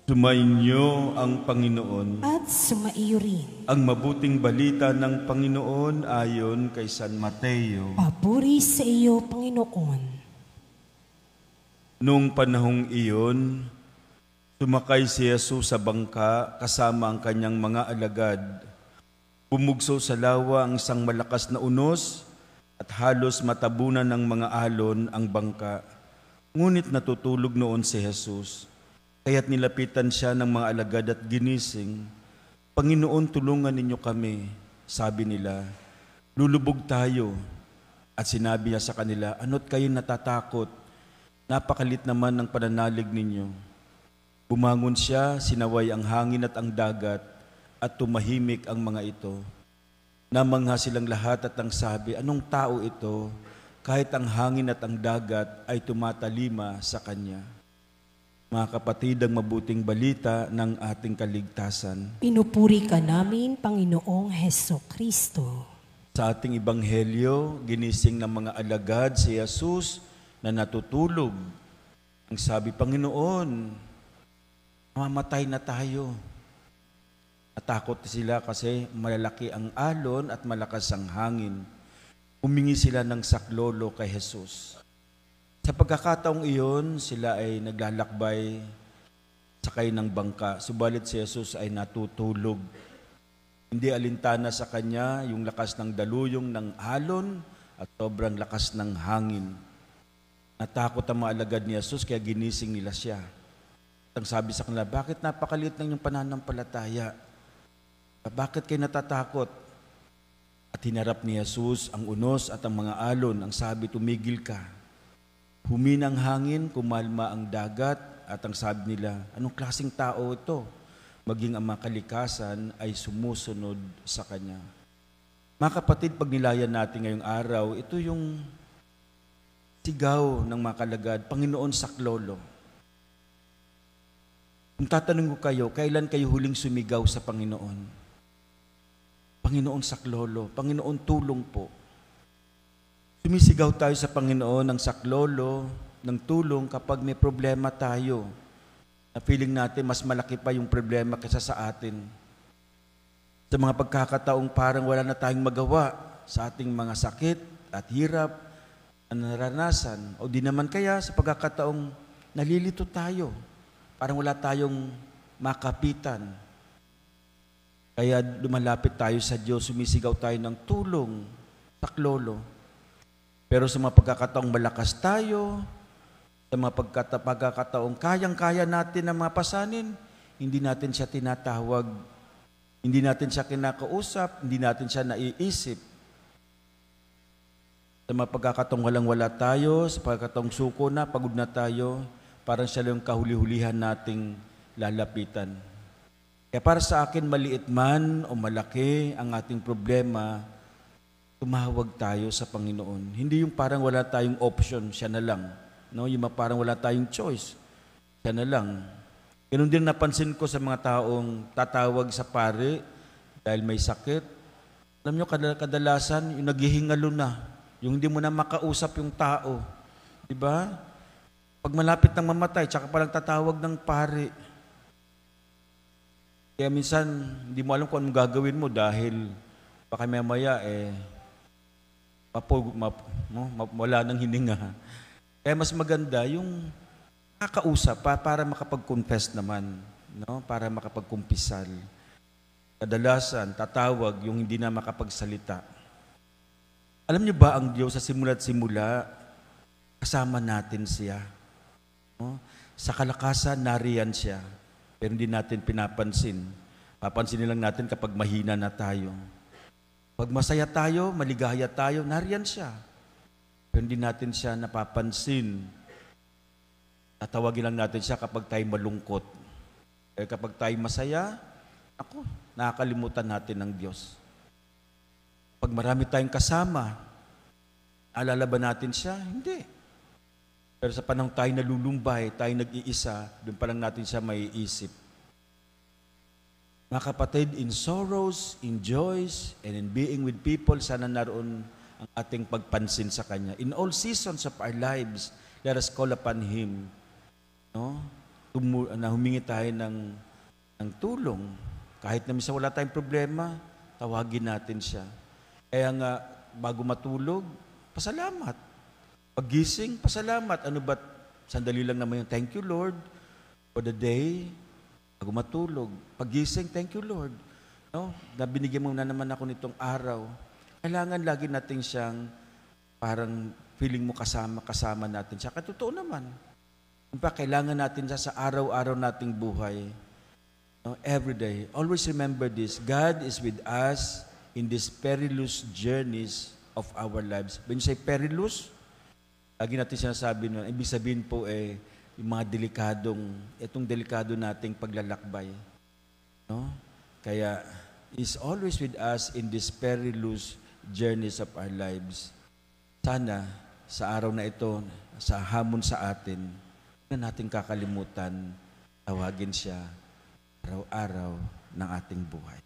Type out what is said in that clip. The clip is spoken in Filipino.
Sumainyo ang Panginoon. At sumaiyo rin. Ang mabuting balita ng Panginoon ayon kay San Mateo. Papuri sa iyo, Panginoon. Noong panahong iyon, sumakay si Jesus sa bangka kasama ang kanyang mga alagad. Bumugso sa lawa ang isang malakas na unos at halos matabunan ng mga alon ang bangka. Ngunit natutulog noon si Jesus. Kaya't nilapitan siya ng mga alagad at ginising. Panginoon, tulungan ninyo kami, sabi nila. Lulubog tayo. At sinabi niya sa kanila, ano't kayo natatakot? Napakalit naman ng pananalig ninyo. Bumangon siya, sinaway ang hangin at ang dagat, at tumahimik ang mga ito. Namangha silang lahat at ang sabi, anong tao ito? Kahit ang hangin at ang dagat ay tumatalima sa kanya. Mga kapatid, ang mabuting balita ng ating kaligtasan. Pinupuri ka namin, Panginoong Hesukristo. Sa ating ebanghelyo, ginising ng mga alagad si Jesus na natutulog. Ang sabi, Panginoon, mamamatay na tayo. Natakot sila kasi malalaki ang alon at malakas ang hangin. Humingi sila ng saklolo kay Jesus. Sa pagkakataong iyon, sila ay naglalakbay sakay ng bangka. Subalit si Jesus ay natutulog. Hindi alintana sa kanya yung lakas ng daluyong ng alon at sobrang lakas ng hangin. Natakot ang mga alagad ni Jesus kaya ginising nila siya. At ang sabi sa kanila, bakit napakaliit ng inyong pananampalataya? Bakit kayo natatakot? At hinarap ni Jesus ang unos at ang mga alon. Ang sabi, tumigil ka. Huminang hangin, kumalma ang dagat, at ang sabi nila, anong klaseng tao ito? Maging ang mga kalikasan ay sumusunod sa kanya. Mga kapatid, pag nilayan natin ngayong araw, ito yung sigaw ng mga kalagad, Panginoon saklolo. Kung tatanungin ko kayo, kailan kayo huling sumigaw sa Panginoon? Panginoon saklolo, Panginoon tulong po. Sumisigaw tayo sa Panginoon ng saklolo, ng tulong kapag may problema tayo. Na feeling natin mas malaki pa yung problema kaysa sa atin. Sa mga pagkakataong parang wala na tayong magawa sa ating mga sakit at hirap na naranasan. O di naman kaya sa pagkakataong nalilito tayo. Parang wala tayong makapitan. Kaya lumalapit tayo sa Diyos, sumisigaw tayo ng tulong, saklolo. Pero sa mga pagkakataong malakas tayo, sa mga pagkakataong kayang-kaya natin ang mga pasanin, hindi natin siya tinatawag, hindi natin siya kinakausap, hindi natin siya naiisip. Sa mga pagkakataong walang-wala tayo, sa pagkakataong suko na, pagod na tayo, parang siya lang yung kahuli-hulihan nating lalapitan. Kaya para sa akin, maliit man o malaki ang ating problema, tumawag tayo sa Panginoon. Hindi yung parang wala tayong option, siya na lang. No? Yung parang wala tayong choice, siya na lang. Ganun din napansin ko sa mga taong tatawag sa pare dahil may sakit. Alam nyo, kadalasan, yung naghihingalo na. Yung hindi mo na makausap yung tao. Diba? Pag malapit ng mamatay, tsaka palang tatawag ng pare. Kaya minsan, hindi mo alam kung anong gagawin mo dahil baka mamaya, wala nang hininga. Kaya mas maganda yung kakausap para makapag-confess naman, no? Para makapag-kumpisal. Kadalasan, tatawag yung hindi na makapagsalita. Alam niyo ba ang Diyos sa simula't simula, kasama natin siya. No? Sa kalakasan, nariyan siya. Pero hindi natin pinapansin. Papansinin lang natin kapag mahina na tayo. Pag masaya tayo, maligaya tayo, nariyan siya. Pero hindi natin siya napapansin. Tatawagin lang natin siya kapag tayo malungkot. Eh kapag tayo masaya, nakakalimutan natin ng Diyos. Pag marami tayong kasama, alala ba natin siya? Hindi. Pero sa panahon tayo nalulumbay, tayo nag-iisa, doon pa lang natin siya maiisip. Mga kapatid, in sorrows, in joys, and in being with people, sana naroon ang ating pagpansin sa Kanya. In all seasons of our lives, let us call upon Him. No? na humingi tayo ng tulong. Kahit na minsan wala tayong problema, tawagin natin siya. Kaya nga, bago matulog, pasalamat. Paggising, pasalamat. Ano ba't sandali lang naman yung thank you Lord for the day. Bago matulog, paggising, thank you Lord. No? Na binigyan mo na naman ako nitong araw. Kailangan lagi natin siyang parang feeling mo kasama natin siya. Totoo naman. In fact, kailangan natin siya sa araw-araw nating buhay. No? Every day. Always remember this. God is with us in these perilous journeys of our lives. When you say perilous, lagi natin sinasabi nun, ibig sabihin po yung mga itong delikado nating paglalakbay. No? Kaya, He's always with us in these perilous journeys of our lives. Sana, sa araw na ito, sa hamon sa atin, na natin kakalimutan, tawagin siya araw-araw ng ating buhay.